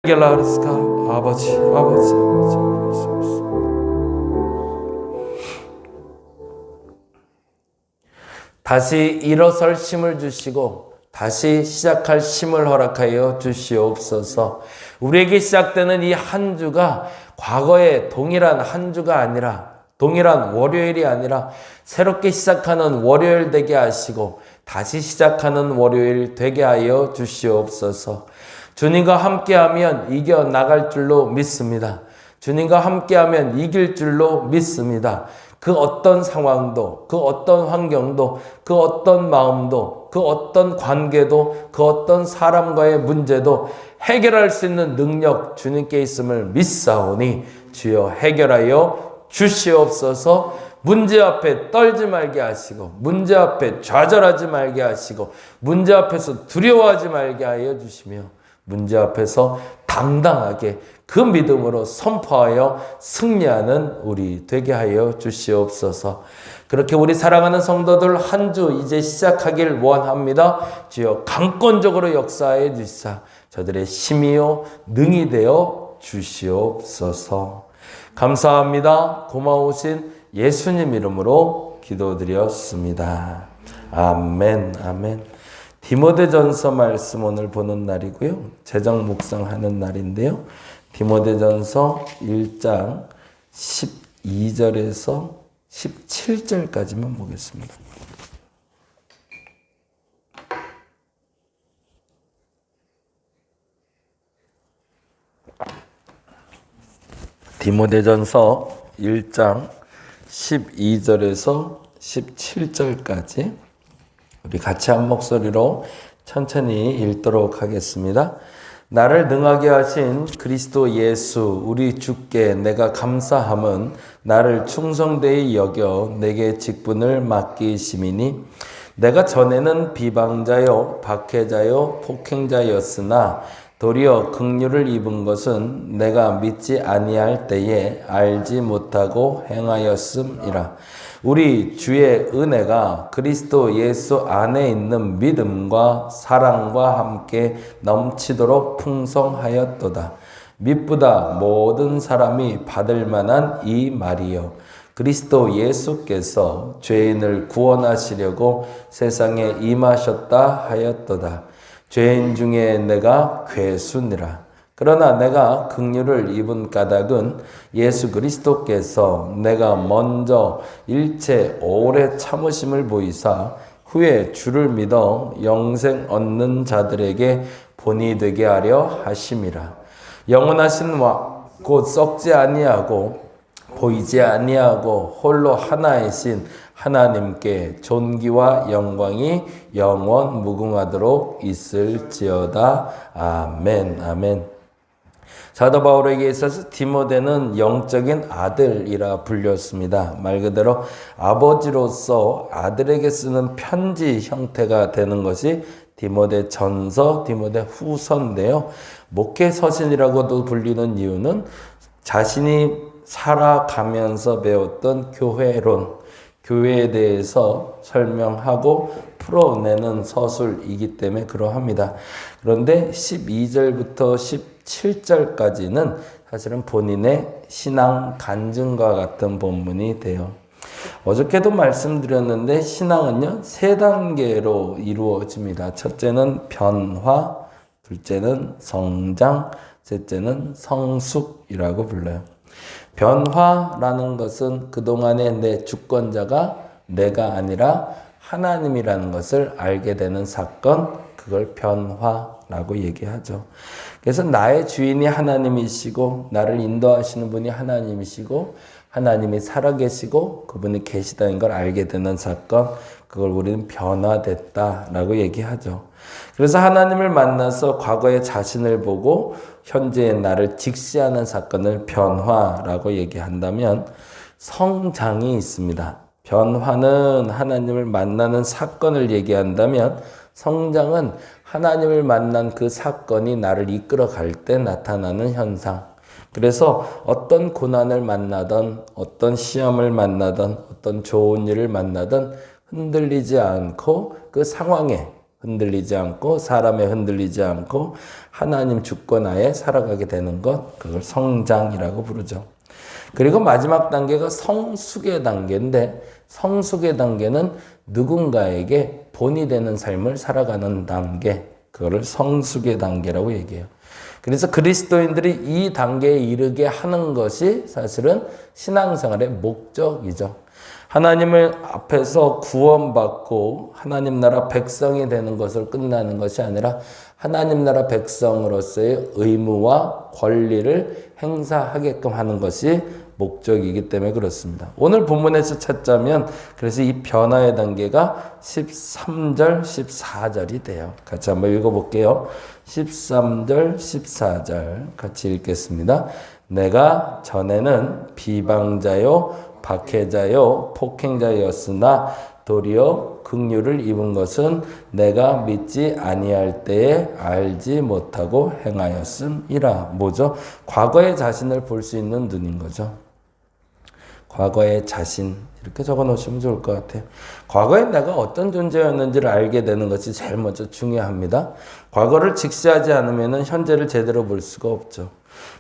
겔라르스카 아버지. 다시 일어설 힘을 주시고 다시 시작할 힘을 허락하여 주시옵소서. 우리에게 시작되는 이 한 주가 과거의 동일한 한 주가 아니라, 동일한 월요일이 아니라 새롭게 시작하는 월요일 되게 하시고 다시 시작하는 월요일 되게 하여 주시옵소서. 주님과 함께하면 이겨나갈 줄로 믿습니다. 주님과 함께하면 이길 줄로 믿습니다. 그 어떤 상황도, 그 어떤 환경도, 그 어떤 마음도, 그 어떤 관계도, 그 어떤 사람과의 문제도 해결할 수 있는 능력 주님께 있음을 믿사오니 주여 해결하여 주시옵소서. 문제 앞에 떨지 말게 하시고, 문제 앞에 좌절하지 말게 하시고, 문제 앞에서 두려워하지 말게 하여 주시며, 문제 앞에서 당당하게 그 믿음으로 선포하여 승리하는 우리 되게 하여 주시옵소서. 그렇게 우리 사랑하는 성도들 한 주 이제 시작하길 원합니다. 주여 강권적으로 역사해 주시사 저들의 힘이요 능이 되어 주시옵소서. 감사합니다. 고마우신 예수님 이름으로 기도드렸습니다. 아멘, 아멘. 디모데전서 말씀 오늘 보는 날이고요. 재정 묵상하는 날인데요. 디모데전서 1장 12절에서 17절까지만 보겠습니다. 디모데전서 1장 12절에서 17절까지 우리 같이 한 목소리로 천천히 읽도록 하겠습니다. 나를 능하게 하신 그리스도 예수 우리 주께 내가 감사함은 나를 충성되이 여겨 내게 직분을 맡기심이니 내가 전에는 비방자요 박해자요 폭행자였으나 도리어 긍휼을 입은 것은 내가 믿지 아니할 때에 알지 못하고 행하였음이라. 우리 주의 은혜가 그리스도 예수 안에 있는 믿음과 사랑과 함께 넘치도록 풍성하였도다. 믿보다 모든 사람이 받을 만한 이 말이요. 그리스도 예수께서 죄인을 구원하시려고 세상에 임하셨다 하였도다. 죄인 중에 내가 괴수니라. 그러나 내가 긍휼을 입은 까닭은 예수 그리스도께서 내가 먼저 일체 오래 참으심을 보이사 후에 주를 믿어 영생 얻는 자들에게 본이 되게 하려 하심이라. 영원하신 곧 썩지 아니하고 보이지 아니하고 홀로 하나이신 하나님께 존귀와 영광이 영원 무궁하도록 있을지어다. 아멘, 아멘. 사도 바울에게 있어서 디모데는 영적인 아들이라 불렸습니다. 말 그대로 아버지로서 아들에게 쓰는 편지 형태가 되는 것이 디모데 전서, 디모데 후서인데요. 목회 서신이라고도 불리는 이유는 자신이 살아가면서 배웠던 교회론, 교회에 대해서 설명하고 풀어내는 서술이기 때문에 그러합니다. 그런데 12절부터 17절까지는 사실은 본인의 신앙 간증과 같은 본문이 돼요. 어저께도 말씀드렸는데 신앙은요 3단계로 이루어집니다. 첫째는 변화, 둘째는 성장, 셋째는 성숙이라고 불러요. 변화라는 것은 그동안의 내 주권자가 내가 아니라 하나님이라는 것을 알게 되는 사건, 그걸 변화라고 얘기하죠. 그래서 나의 주인이 하나님이시고 나를 인도하시는 분이 하나님이시고 하나님이 살아계시고 그분이 계시다는 걸 알게 되는 사건, 그걸 우리는 변화됐다라고 얘기하죠. 그래서 하나님을 만나서 과거의 자신을 보고 현재의 나를 직시하는 사건을 변화라고 얘기한다면 성장이 있습니다. 변화는 하나님을 만나는 사건을 얘기한다면 성장은 하나님을 만난 그 사건이 나를 이끌어 갈 때 나타나는 현상. 그래서 어떤 고난을 만나든 어떤 시험을 만나든 어떤 좋은 일을 만나든 흔들리지 않고 그 상황에 흔들리지 않고 사람에 흔들리지 않고 하나님 주권하에 살아가게 되는 것, 그걸 성장이라고 부르죠. 그리고 마지막 단계가 성숙의 단계인데, 성숙의 단계는 누군가에게 본이 되는 삶을 살아가는 단계, 그거를 성숙의 단계라고 얘기해요. 그래서 그리스도인들이 이 단계에 이르게 하는 것이 사실은 신앙생활의 목적이죠. 하나님을 앞에서 구원받고 하나님 나라 백성이 되는 것을 끝나는 것이 아니라 하나님 나라 백성으로서의 의무와 권리를 행사하게끔 하는 것이 목적이기 때문에 그렇습니다. 오늘 본문에서 찾자면 그래서 이 변화의 단계가 13절, 14절이 돼요. 같이 한번 읽어볼게요. 13절, 14절 같이 읽겠습니다. 내가 전에는 비방자요, 박해자요, 폭행자였으나 도리어 긍휼을 입은 것은 내가 믿지 아니할 때에 알지 못하고 행하였음이라. 뭐죠? 과거의 자신을 볼 수 있는 눈인 거죠. 과거의 자신, 이렇게 적어 놓으시면 좋을 것 같아요. 과거에 내가 어떤 존재였는지를 알게 되는 것이 제일 먼저 중요합니다. 과거를 직시하지 않으면 현재를 제대로 볼 수가 없죠.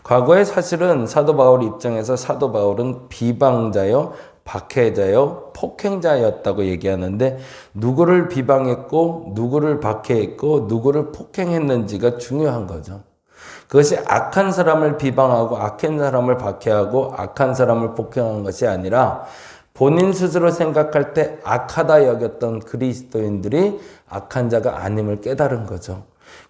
과거에 사실은 사도 바울 입장에서 사도 바울은 비방자요, 박해자요, 폭행자였다고 얘기하는데 누구를 비방했고 누구를 박해했고 누구를 폭행했는지가 중요한 거죠. 그것이 악한 사람을 비방하고 악한 사람을 박해하고 악한 사람을 폭행한 것이 아니라 본인 스스로 생각할 때 악하다 여겼던 그리스도인들이 악한 자가 아님을 깨달은 거죠.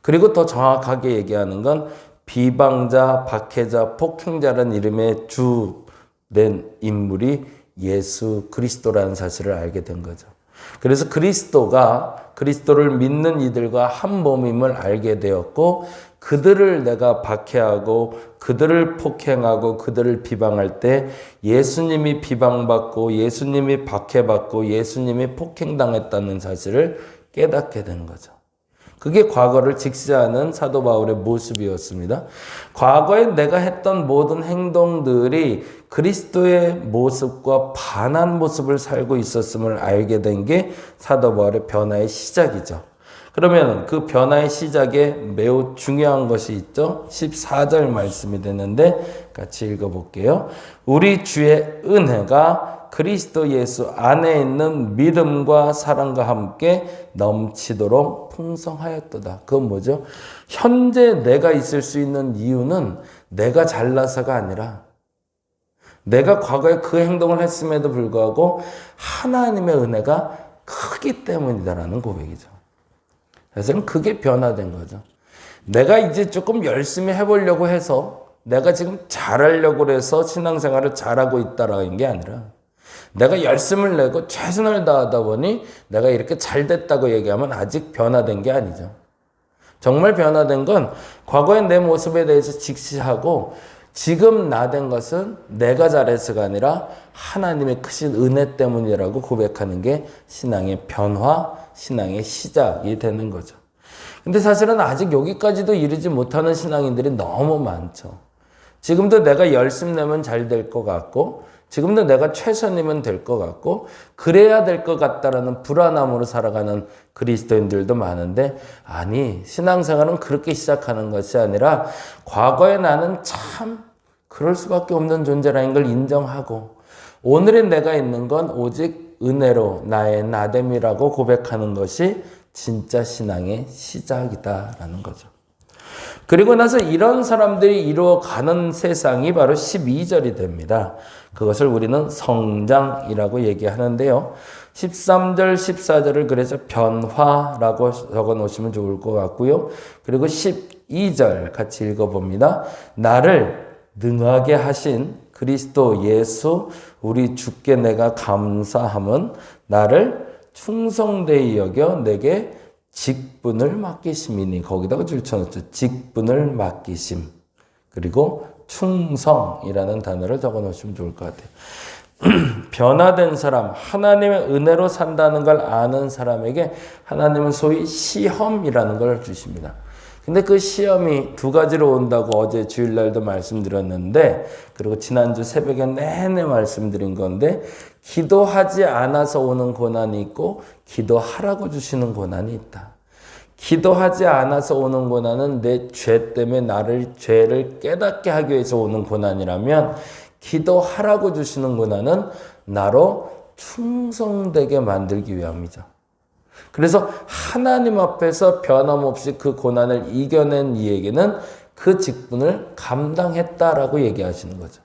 그리고 더 정확하게 얘기하는 건 비방자, 박해자, 폭행자라는 이름의 주된 인물이 예수 그리스도라는 사실을 알게 된 거죠. 그래서 그리스도를 믿는 이들과 한 몸임을 알게 되었고 그들을 내가 박해하고 그들을 폭행하고 그들을 비방할 때 예수님이 비방받고 예수님이 박해받고 예수님이 폭행당했다는 사실을 깨닫게 된 거죠. 그게 과거를 직시하는 사도 바울의 모습이었습니다. 과거에 내가 했던 모든 행동들이 그리스도의 모습과 반한 모습을 살고 있었음을 알게 된 게 사도 바울의 변화의 시작이죠. 그러면 그 변화의 시작에 매우 중요한 것이 있죠. 14절 말씀이 되는데 같이 읽어볼게요. 우리 주의 은혜가 그리스도 예수 안에 있는 믿음과 사랑과 함께 넘치도록 풍성하였도다. 그건 뭐죠? 현재 내가 있을 수 있는 이유는 내가 잘나서가 아니라 내가 과거에 그 행동을 했음에도 불구하고 하나님의 은혜가 크기 때문이다라는 고백이죠. 사실은 그게 변화된 거죠. 내가 이제 조금 열심히 해보려고 해서 내가 지금 잘하려고 해서 신앙생활을 잘하고 있다라는 게 아니라 내가 열심을 내고 최선을 다하다 보니 내가 이렇게 잘 됐다고 얘기하면 아직 변화된 게 아니죠. 정말 변화된 건 과거의 내 모습에 대해서 직시하고 지금 나 된 것은 내가 잘해서가 아니라 하나님의 크신 은혜 때문이라고 고백하는 게 신앙의 변화, 신앙의 시작이 되는 거죠. 근데 사실은 아직 여기까지도 이르지 못하는 신앙인들이 너무 많죠. 지금도 내가 열심 내면 잘 될 것 같고 지금도 내가 최선이면 될 것 같고 그래야 될 것 같다라는 불안함으로 살아가는 그리스도인들도 많은데 아니 신앙생활은 그렇게 시작하는 것이 아니라 과거에 나는 참 그럴 수밖에 없는 존재라는 걸 인정하고 오늘의 내가 있는 건 오직 은혜로 나의 나됨이라고 고백하는 것이 진짜 신앙의 시작이다라는 거죠. 그리고 나서 이런 사람들이 이루어가는 세상이 바로 12절이 됩니다. 그것을 우리는 성장이라고 얘기하는데요. 13절, 14절을 그래서 변화라고 적어 놓으시면 좋을 것 같고요. 그리고 12절 같이 읽어봅니다. 나를 능하게 하신 그리스도 예수 우리 주께 내가 감사함은 나를 충성되이 여겨 내게 직분을 맡기심이니 거기다가 줄쳐놓죠. 직분을 맡기심. 그리고 충성이라는 단어를 적어 놓으시면 좋을 것 같아요. 변화된 사람, 하나님의 은혜로 산다는 걸 아는 사람에게 하나님은 소위 시험이라는 걸 주십니다. 근데 그 시험이 두 가지로 온다고 어제 주일날도 말씀드렸는데 그리고 지난주 새벽에 내내 말씀드린 건데 기도하지 않아서 오는 고난이 있고 기도하라고 주시는 고난이 있다. 기도하지 않아서 오는 고난은 내 죄 때문에 죄를 깨닫게 하기 위해서 오는 고난이라면, 기도하라고 주시는 고난은 나로 충성되게 만들기 위함이죠. 그래서 하나님 앞에서 변함없이 그 고난을 이겨낸 이에게는 그 직분을 감당했다라고 얘기하시는 거죠.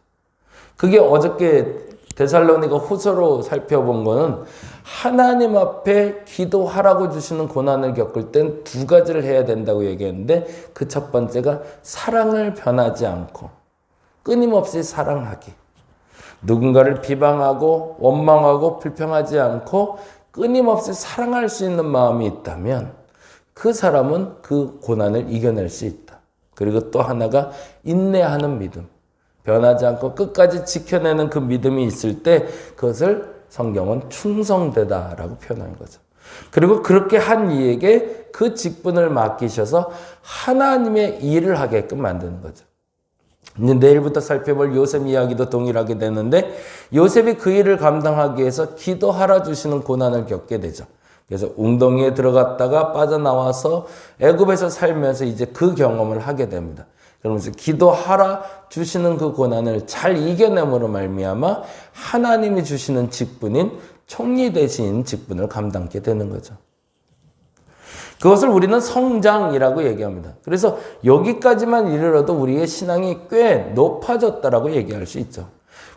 그게 어저께 데살로니가 후서로 살펴본 거는, 하나님 앞에 기도하라고 주시는 고난을 겪을 땐 두 가지를 해야 된다고 얘기했는데, 그 첫 번째가 사랑을 변하지 않고 끊임없이 사랑하기. 누군가를 비방하고 원망하고 불평하지 않고 끊임없이 사랑할 수 있는 마음이 있다면 그 사람은 그 고난을 이겨낼 수 있다. 그리고 또 하나가 인내하는 믿음. 변하지 않고 끝까지 지켜내는 그 믿음이 있을 때 그것을 성경은 충성되다라고 표현한 거죠. 그리고 그렇게 한 이에게 그 직분을 맡기셔서 하나님의 일을 하게끔 만드는 거죠. 이제 내일부터 살펴볼 요셉 이야기도 동일하게 되는데, 요셉이 그 일을 감당하기 위해서 기도하라 주시는 고난을 겪게 되죠. 그래서 웅덩이에 들어갔다가 빠져나와서 애굽에서 살면서 이제 그 경험을 하게 됩니다. 그러면서 기도하라 주시는 그 고난을 잘 이겨냄으로 말미암아 하나님이 주시는 직분인 총리 대신 직분을 감당하게 되는 거죠. 그것을 우리는 성장이라고 얘기합니다. 그래서 여기까지만 이르러도 우리의 신앙이 꽤 높아졌다라고 얘기할 수 있죠.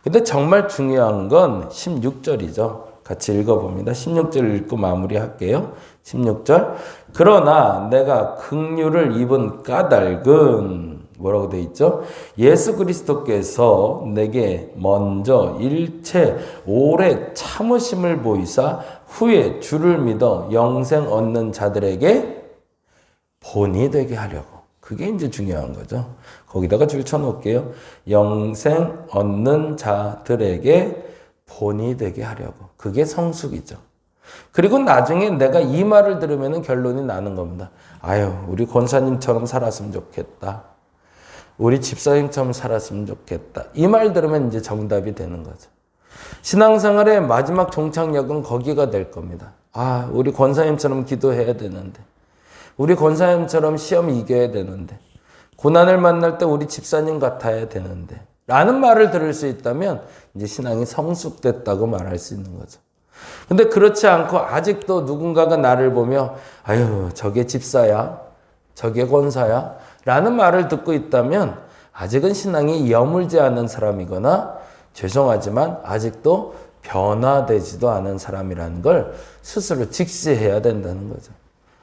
근데 정말 중요한 건 16절이죠. 같이 읽어봅니다. 16절 읽고 마무리할게요. 16절. 그러나 내가 긍휼을 입은 까닭은 뭐라고 돼 있죠? 예수 그리스도께서 내게 먼저 일체 오래 참으심을 보이사 후에 주를 믿어 영생 얻는 자들에게 본이 되게 하려고. 그게 이제 중요한 거죠. 거기다가 줄 쳐놓을게요. 영생 얻는 자들에게 본이 되게 하려고. 그게 성숙이죠. 그리고 나중에 내가 이 말을 들으면 결론이 나는 겁니다. 아유, 우리 권사님처럼 살았으면 좋겠다. 우리 집사님처럼 살았으면 좋겠다. 이 말 들으면 이제 정답이 되는 거죠. 신앙생활의 마지막 종착역은 거기가 될 겁니다. 아, 우리 권사님처럼 기도해야 되는데, 우리 권사님처럼 시험 이겨야 되는데, 고난을 만날 때 우리 집사님 같아야 되는데 라는 말을 들을 수 있다면 이제 신앙이 성숙됐다고 말할 수 있는 거죠. 근데 그렇지 않고 아직도 누군가가 나를 보며 아유, 저게 집사야, 저게 권사야 라는 말을 듣고 있다면 아직은 신앙이 여물지 않은 사람이거나, 죄송하지만 아직도 변화되지도 않은 사람이라는 걸 스스로 직시해야 된다는 거죠.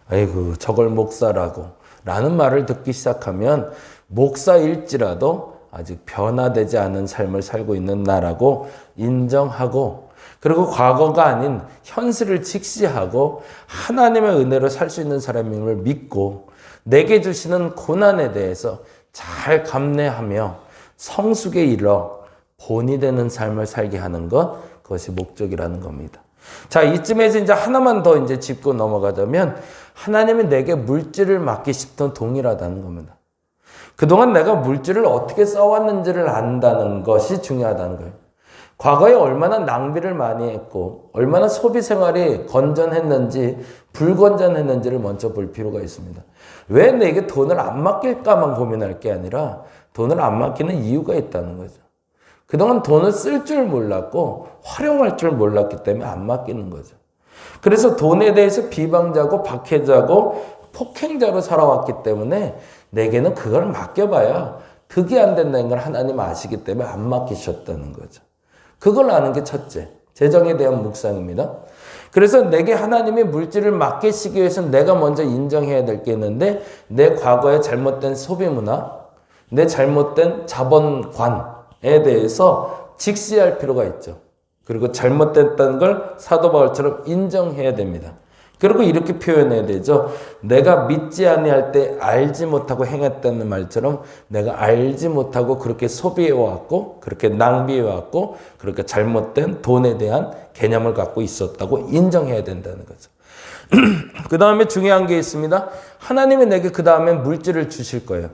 아이고, 저걸 목사라고 라는 말을 듣기 시작하면 목사일지라도 아직 변화되지 않은 삶을 살고 있는 나라고 인정하고, 그리고 과거가 아닌 현실을 직시하고 하나님의 은혜로 살 수 있는 사람임을 믿고 내게 주시는 고난에 대해서 잘 감내하며 성숙에 이르러 본이 되는 삶을 살게 하는 것, 그것이 목적이라는 겁니다. 자, 이쯤에서 이제 하나만 더 이제 짚고 넘어가자면, 하나님이 내게 물질을 맡기시던 동일하다는 겁니다. 그동안 내가 물질을 어떻게 써왔는지를 안다는 것이 중요하다는 거예요. 과거에 얼마나 낭비를 많이 했고 얼마나 소비 생활이 건전했는지 불건전했는지를 먼저 볼 필요가 있습니다. 왜 내게 돈을 안 맡길까만 고민할 게 아니라 돈을 안 맡기는 이유가 있다는 거죠. 그동안 돈을 쓸 줄 몰랐고 활용할 줄 몰랐기 때문에 안 맡기는 거죠. 그래서 돈에 대해서 비방자고 박해자고 폭행자로 살아왔기 때문에 내게는 그걸 맡겨봐야 득이 안 된다는 걸 하나님 아시기 때문에 안 맡기셨다는 거죠. 그걸 아는 게 첫째, 재정에 대한 묵상입니다. 그래서 내게 하나님이 물질을 맡기시기 위해서는 내가 먼저 인정해야 될 게 있는데, 내 과거의 잘못된 소비 문화, 내 잘못된 자본관에 대해서 직시할 필요가 있죠. 그리고 잘못됐다는 걸 사도 바울처럼 인정해야 됩니다. 그리고 이렇게 표현해야 되죠. 내가 믿지 아니할 때 알지 못하고 행했다는 말처럼 내가 알지 못하고 그렇게 소비해왔고 그렇게 낭비해왔고 그렇게 잘못된 돈에 대한 개념을 갖고 있었다고 인정해야 된다는 거죠. 그 다음에 중요한 게 있습니다. 하나님이 내게 그 다음에 물질을 주실 거예요.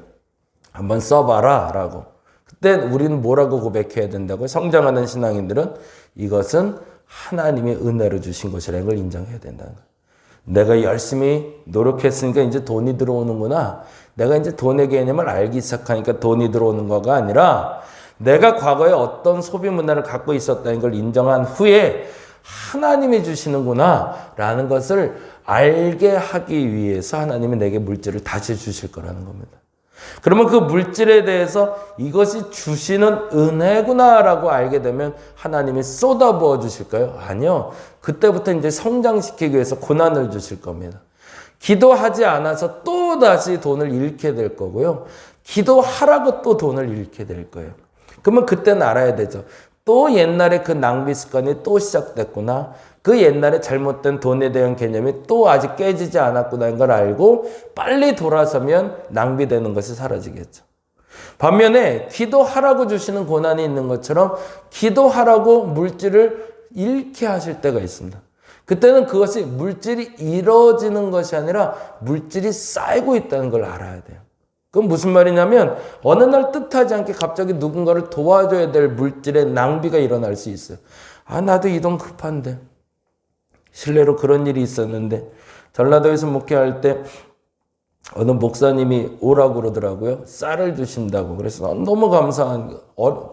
한번 써봐라 라고. 그때 우리는 뭐라고 고백해야 된다고요? 성장하는 신앙인들은 이것은 하나님의 은혜로 주신 것이라는 걸 인정해야 된다는 거예요. 내가 열심히 노력했으니까 이제 돈이 들어오는구나. 내가 이제 돈의 개념을 알기 시작하니까 돈이 들어오는 거가 아니라 내가 과거에 어떤 소비 문화를 갖고 있었다는 걸 인정한 후에 하나님이 주시는구나 라는 것을 알게 하기 위해서 하나님이 내게 물질을 다시 주실 거라는 겁니다. 그러면 그 물질에 대해서 이것이 주시는 은혜구나라고 알게 되면 하나님이 쏟아부어 주실까요? 아니요. 그때부터 이제 성장시키기 위해서 고난을 주실 겁니다. 기도하지 않아서 또 다시 돈을 잃게 될 거고요. 기도하라고 또 돈을 잃게 될 거예요. 그러면 그때는 알아야 되죠. 또 옛날에 그 낭비 습관이 또 시작됐구나. 그 옛날에 잘못된 돈에 대한 개념이 또 아직 깨지지 않았구나는 걸 알고 빨리 돌아서면 낭비되는 것이 사라지겠죠. 반면에 기도하라고 주시는 고난이 있는 것처럼 기도하라고 물질을 잃게 하실 때가 있습니다. 그때는 그것이 물질이 잃어지는 것이 아니라 물질이 쌓이고 있다는 걸 알아야 돼요. 그건 무슨 말이냐면 어느 날 뜻하지 않게 갑자기 누군가를 도와줘야 될 물질의 낭비가 일어날 수 있어요. 아, 나도 이 돈 급한데. 실례로 그런 일이 있었는데 전라도에서 목회할 때 어느 목사님이 오라고 그러더라고요. 쌀을 주신다고. 그래서 너무 감사한,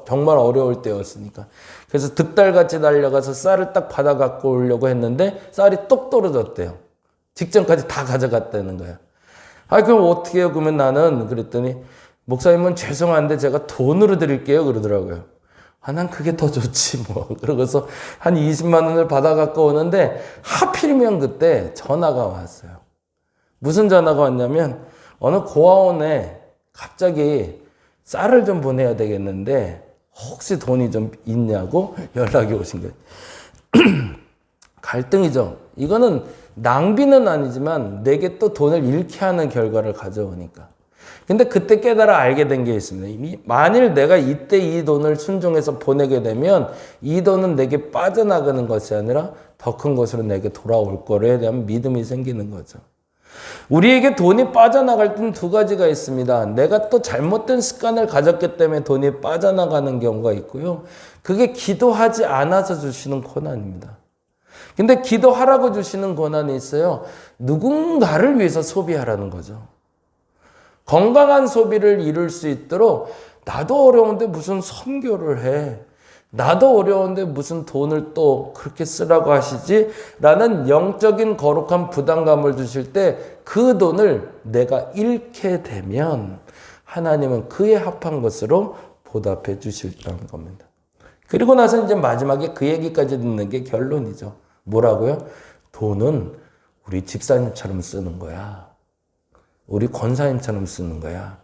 정말 어려울 때였으니까. 그래서 득달같이 달려가서 쌀을 딱 받아 갖고 오려고 했는데 쌀이 똑 떨어졌대요. 직전까지 다 가져갔다는 거야. 아, 그럼 어떻게 해요? 그러면 나는 그랬더니 목사님은 죄송한데 제가 돈으로 드릴게요. 그러더라고요. 아, 난 그게 더 좋지 뭐. 그러고서 한 20만 원을 받아 갖고 오는데 하필이면 그때 전화가 왔어요. 무슨 전화가 왔냐면 어느 고아원에 갑자기 쌀을 좀 보내야 되겠는데 혹시 돈이 좀 있냐고 연락이 오신 거예요. 갈등이죠. 이거는 낭비는 아니지만 내게 또 돈을 잃게 하는 결과를 가져오니까. 근데 그때 깨달아 알게 된 게 있습니다. 만일 내가 이때 이 돈을 순종해서 보내게 되면 이 돈은 내게 빠져나가는 것이 아니라 더 큰 것으로 내게 돌아올 거에 대한 믿음이 생기는 거죠. 우리에게 돈이 빠져나갈 때는 두 가지가 있습니다. 내가 또 잘못된 습관을 가졌기 때문에 돈이 빠져나가는 경우가 있고요. 그게 기도하지 않아서 주시는 고난입니다. 근데 기도하라고 주시는 고난이 있어요. 누군가를 위해서 소비하라는 거죠. 건강한 소비를 이룰 수 있도록 나도 어려운데 무슨 선교를 해. 나도 어려운데 무슨 돈을 또 그렇게 쓰라고 하시지? 라는 영적인 거룩한 부담감을 주실 때 그 돈을 내가 잃게 되면 하나님은 그에 합한 것으로 보답해 주실다는 겁니다. 그리고 나서 이제 마지막에 그 얘기까지 듣는 게 결론이죠. 뭐라고요? 돈은 우리 집사님처럼 쓰는 거야. 우리 권사님처럼 쓰는 거야.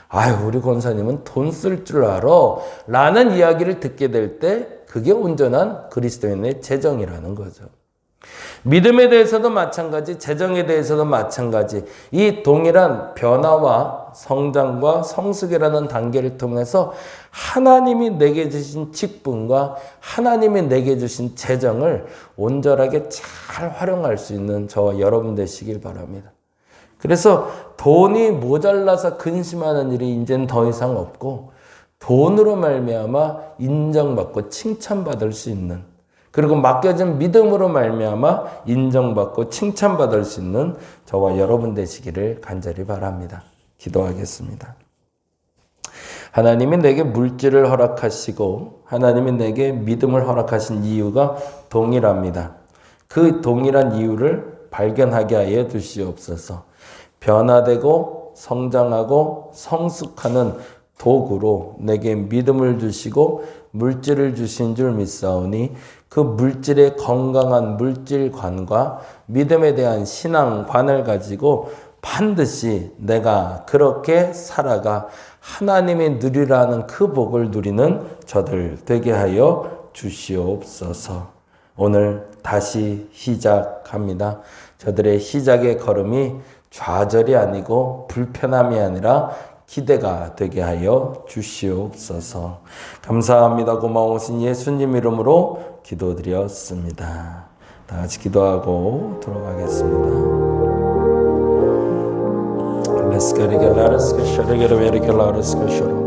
아유, 우리 권사님은 돈 쓸 줄 알아. 라는 이야기를 듣게 될 때 그게 온전한 그리스도인의 재정이라는 거죠. 믿음에 대해서도 마찬가지, 재정에 대해서도 마찬가지. 이 동일한 변화와 성장과 성숙이라는 단계를 통해서 하나님이 내게 주신 직분과 하나님이 내게 주신 재정을 온전하게 잘 활용할 수 있는 저와 여러분 되시길 바랍니다. 그래서 돈이 모자라서 근심하는 일이 이제는 더 이상 없고 돈으로 말미암아 인정받고 칭찬받을 수 있는, 그리고 맡겨진 믿음으로 말미암아 인정받고 칭찬받을 수 있는 저와 여러분 되시기를 간절히 바랍니다. 기도하겠습니다. 하나님이 내게 물질을 허락하시고 하나님이 내게 믿음을 허락하신 이유가 동일합니다. 그 동일한 이유를 발견하게 하여 주시옵소서. 변화되고 성장하고 성숙하는 도구로 내게 믿음을 주시고 물질을 주신 줄 믿사오니 그 물질의 건강한 물질관과 믿음에 대한 신앙관을 가지고 반드시 내가 그렇게 살아가 하나님이 누리라는 그 복을 누리는 저들 되게 하여 주시옵소서. 오늘 다시 시작합니다. 저들의 시작의 걸음이 좌절이 아니고 불편함이 아니라 기대가 되게 하여 주시옵소서. 감사합니다. 고마우신 예수님 이름으로 기도드렸습니다. 다 같이 기도하고 돌아가겠습니다. Let's get it, let us get it, let us get it.